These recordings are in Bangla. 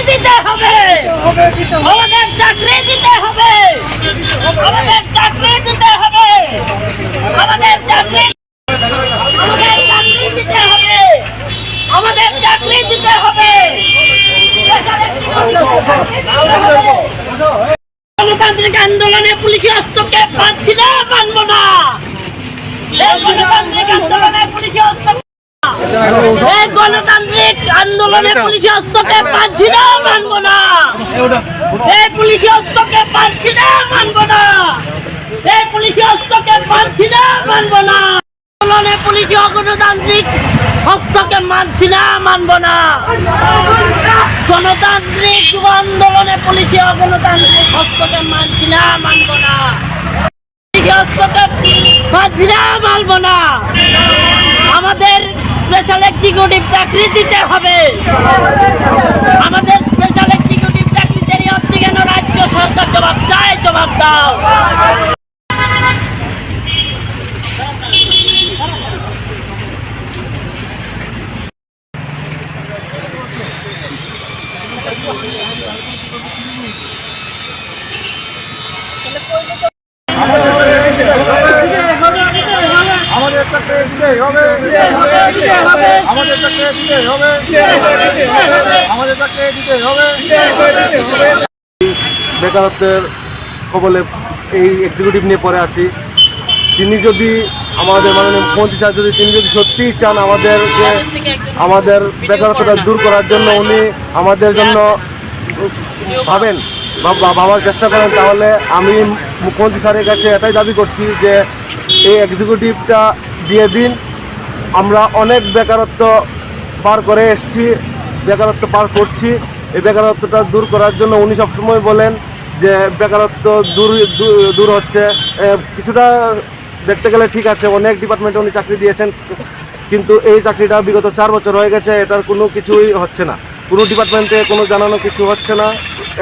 দিতে হবে, আমাদের চাকরি দিতে হবে, আমাদের চাকরি দিতে হবে, আমাদের চাকরি দিতে হবে, আমাদের চাকরি দিতে হবে। গণতান্ত্রিক আন্দোলনে পুলিশি হস্তক্ষেপ পাচ্ছি না, মানব না। গণতান্ত্রিক আন্দোলনে পুলিশি হস্তক্ষেপ, গণতান্ত্রিক আন্দোলনে পুলিশি হস্তক্ষেপ পাচ্ছি না, মানব না। এই পুলিশি হস্তক্ষেপ পাচ্ছি না, মানব না। এই পুলিশি হস্তক্ষেপ পাচ্ছি না, মানব না। আন্দোলনে পুলিশি অগণতান্ত্রিক হস্তক্ষেপ মানছি না, মানব না। গণতান্ত্রিক যুব আন্দোলনে পুলিশি অগণতান্ত্রিক হস্তক্ষেপ মানছি না, মানব না। হস্তক্ষেপ মানছি না, মানব না। আমাদের স্পেশাল এক্সিকিউটিভ চাকরি দিতে হবে, আমাদের স্পেশাল এক্সিকিউটিভ চাকরি দেরি হচ্ছে কেন? রাজ্য সরকার জবাব চায়, জবাব দাও। বেকারত্বের কবলে এই এক্সিকিউটিভ নিয়ে পড়ে আছি। তিনি যদি আমাদের মাননীয় মুখ্যমন্ত্রী স্যার তিনি যদি সত্যিই চান আমাদের বেকারত্বটা দূর করার জন্য, উনি আমাদের জন্য ভাবেন বা ভাবার চেষ্টা করেন, তাহলে আমি মুখ্যমন্ত্রী স্যারের কাছে এটাই দাবি করছি যে এই এক্সিকিউটিভটা দিয়ে দিন। আমরা অনেক বেকারত্ব পার করে এসেছি, বেকারত্ব পার করছি। এই বেকারত্বটা দূর করার জন্য উনি সবসময় বলেন যে বেকারত্ব দূর হচ্ছে। কিছুটা দেখতে গেলে ঠিক আছে, অনেক ডিপার্টমেন্টে উনি চাকরি দিয়েছেন, কিন্তু এই চাকরিটা বিগত 4 বছর হয়ে গেছে, এটার কোনো কিছুই হচ্ছে না। কোনো ডিপার্টমেন্টে কোনো জানানো কিছু হচ্ছে না,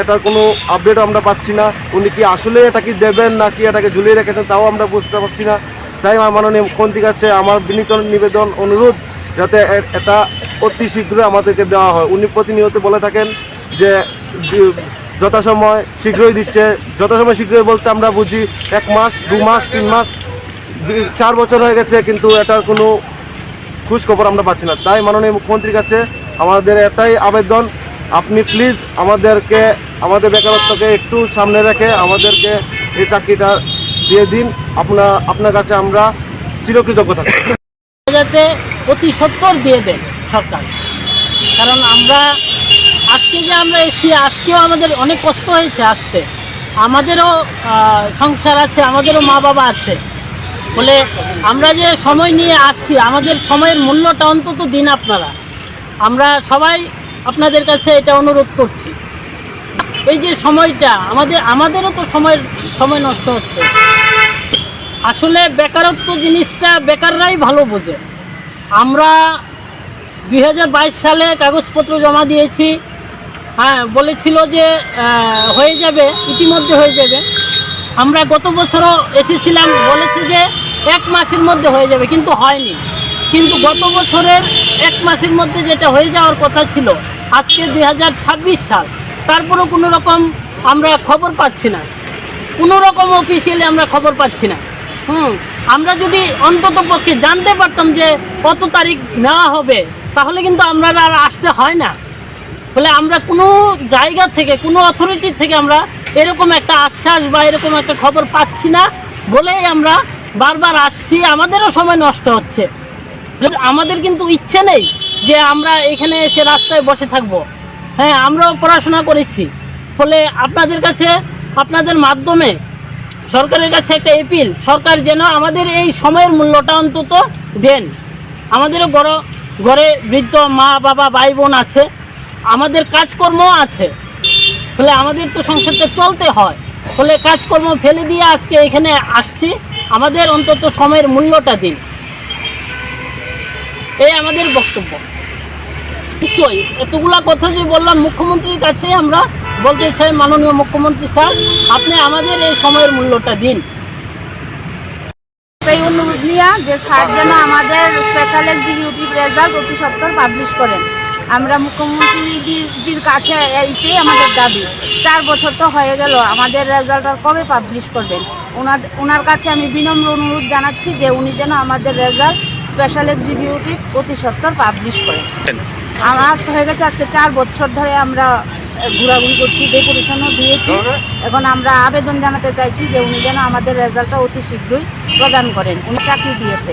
এটার কোনো আপডেটও আমরা পাচ্ছি না। উনি কি আসলে এটা কি দেবেন নাকি এটাকে ঝুলিয়ে রেখেছেন তাও আমরা বুঝতে পারছি না। তাই আমার মাননীয় মুখ্যমন্ত্রীর কাছে আমার বিনীত নিবেদন, অনুরোধ যাতে এটা অতি শীঘ্রই আমাদেরকে দেওয়া হয়। উনি প্রতিনিয়ত বলে থাকেন যে যথাসময় শীঘ্রই দিচ্ছে। যথাসময় শীঘ্রই বলতে আমরা বুঝি 1 মাস, 2 মাস, 3 মাস, 4 বছর হয়ে গেছে, কিন্তু এটার কোনো খোঁজ খবর আমরা পাচ্ছি না। তাই মাননীয় মুখ্যমন্ত্রীর কাছে আমাদের এটাই আবেদন, আপনি প্লিজ আমাদের বেকারত্বকে একটু সামনে রেখে আমাদেরকে এই চাকরিটা দিয়ে দিন। আপনার কাছে আমরা চিরকৃতজ্ঞ থাকি। যাতে অতি সত্বর দিয়ে দেন সরকার, কারণ আজকে যে আমরা এসেছি, আজকেও আমাদের অনেক কষ্ট হয়েছে আসতে। আমাদেরও সংসার আছে, আমাদেরও মা বাবা আছে বলে আমরা যে সময় নিয়ে আসছি, আমাদের সময়ের মূল্যটা অন্তত দিন আপনারা। আমরা সবাই আপনাদের কাছে এটা অনুরোধ করছি। এই যে সময়টা আমাদেরও তো সময় নষ্ট হচ্ছে। আসলে বেকারত্ব জিনিসটা বেকাররাই ভালো বোঝে। আমরা 2022 সালে কাগজপত্র জমা দিয়েছি, হ্যাঁ বলেছিল যে হয়ে যাবে, ইতিমধ্যে হয়ে যাবে। আমরা গত বছরও এসেছিলাম, বলেছি যে 1 মাসের মধ্যে হয়ে যাবে, কিন্তু হয়নি। কিন্তু গত বছরের 1 মাসের মধ্যে যেটা হয়ে যাওয়ার কথা ছিল, আজকে 2026 সাল, তারপরও কোনো রকম আমরা খবর পাচ্ছি না, কোনো রকম অফিসিয়ালি আমরা খবর পাচ্ছি না। আমরা যদি অন্তত পক্ষে জানতে পারতাম যে কত তারিখ নেওয়া হবে, তাহলে কিন্তু আমরা আর আসতে হয় না। বলে আমরা কোনো জায়গা থেকে, কোনো অথরিটি থেকে আমরা এরকম একটা আশ্বাস বা এরকম একটা খবর পাচ্ছি না বলেই আমরা বারবার আসছি। আমাদেরও সময় নষ্ট হচ্ছে। আমাদের কিন্তু ইচ্ছে নেই যে আমরা এখানে এসে রাস্তায় বসে থাকবো। হ্যাঁ, আমরাও পড়াশোনা করেছি। ফলে আপনাদের কাছে, আপনাদের মাধ্যমে সরকারের কাছে একটা এপিল, সরকার যেন আমাদের এই সময়ের মূল্যটা অন্তত দেন। আমাদেরও ঘরে বৃদ্ধ মা বাবা ভাই বোন আছে, আমাদের কাজকর্ম আছে, ফলে আমাদের তো সংসারটা চলতে হয়। ফলে কাজকর্ম ফেলে দিয়ে আজকে এখানে আসছি, আমাদের অন্তত সময়ের মূল্যটা দিন, এই আমাদের বক্তব্য। নিশ্চয়ই এতগুলা কথা যে বললাম, মুখ্যমন্ত্রীর কাছে আমরা বলতে চাই, মাননীয় মুখ্যমন্ত্রী স্যার, আপনি আমাদের এই সময়ের মূল্যটা দিন। এই অনুরোধ নিয়ে যে স্যার যেন আমাদের স্পেশাল এক্সিকিউটিভ রেজাল্ট অতি সত্বর পাবলিশ করেন। আমরা মুখ্যমন্ত্রীজির কাছে এইটাই আমাদের দাবি। 4 বছর তো হয়ে গেল, আমাদের রেজাল্ট আর কবে পাবলিশ করবেন? ওনার কাছে আমি বিনম্র অনুরোধ জানাচ্ছি যে উনি যেন আমাদের রেজাল্ট স্পেশাল এক্সিকিউটিভ অতি সত্বর পাবলিশ করেন। আমার হয়ে গেছে আজকে 4 বছর ধরে আমরা ঘোরাঘুরি করছি, ডেপুটেশনও দিয়েছি। এখন আমরা আবেদন জানাতে চাইছি যে উনি যেন আমাদের রেজাল্টটা অতি শীঘ্রই প্রদান করেন। উনি চাকরি দিয়েছে,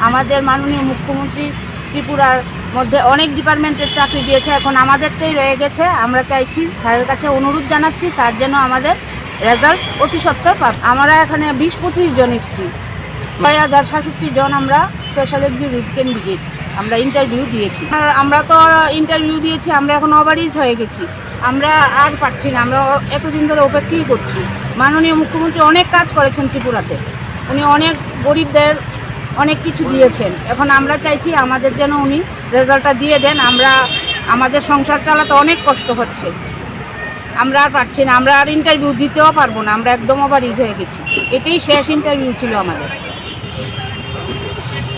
আমাদের মাননীয় মুখ্যমন্ত্রী ত্রিপুরার মধ্যে অনেক ডিপার্টমেন্টের চাকরি দিয়েছে, এখন আমাদেরটাই রয়ে গেছে। আমরা চাইছি, স্যারের কাছে অনুরোধ জানাচ্ছি, স্যার যেন আমাদের রেজাল্ট অতি সত্বর পান। আমরা এখানে 20-25 জন এসেছি, 6067 জন আমরা স্পেশাল এক্সিকিউটিভ ক্যান্ডিডেট। আমরা ইন্টারভিউ দিয়েছি, আর আমরা তো ইন্টারভিউ দিয়েছি, আমরা এখন ওভারইজ হয়ে গেছি, আমরা আর পারছি না, আমরা এতদিন ধরে অপেক্ষাই করছি। মাননীয় মুখ্যমন্ত্রী অনেক কাজ করেছেন ত্রিপুরাতে, উনি অনেক গরিবদের অনেক কিছু দিয়েছেন। এখন আমরা চাইছি আমাদের যেন উনি রেজাল্টটা দিয়ে দেন। আমাদের সংসার চালাতে অনেক কষ্ট হচ্ছে, আমরা আর পারছি না, আমরা আর ইন্টারভিউ দিতেও পারবো না, আমরা একদম ওভারইজ হয়ে গেছি। এটাই শেষ ইন্টারভিউ ছিল আমাদের।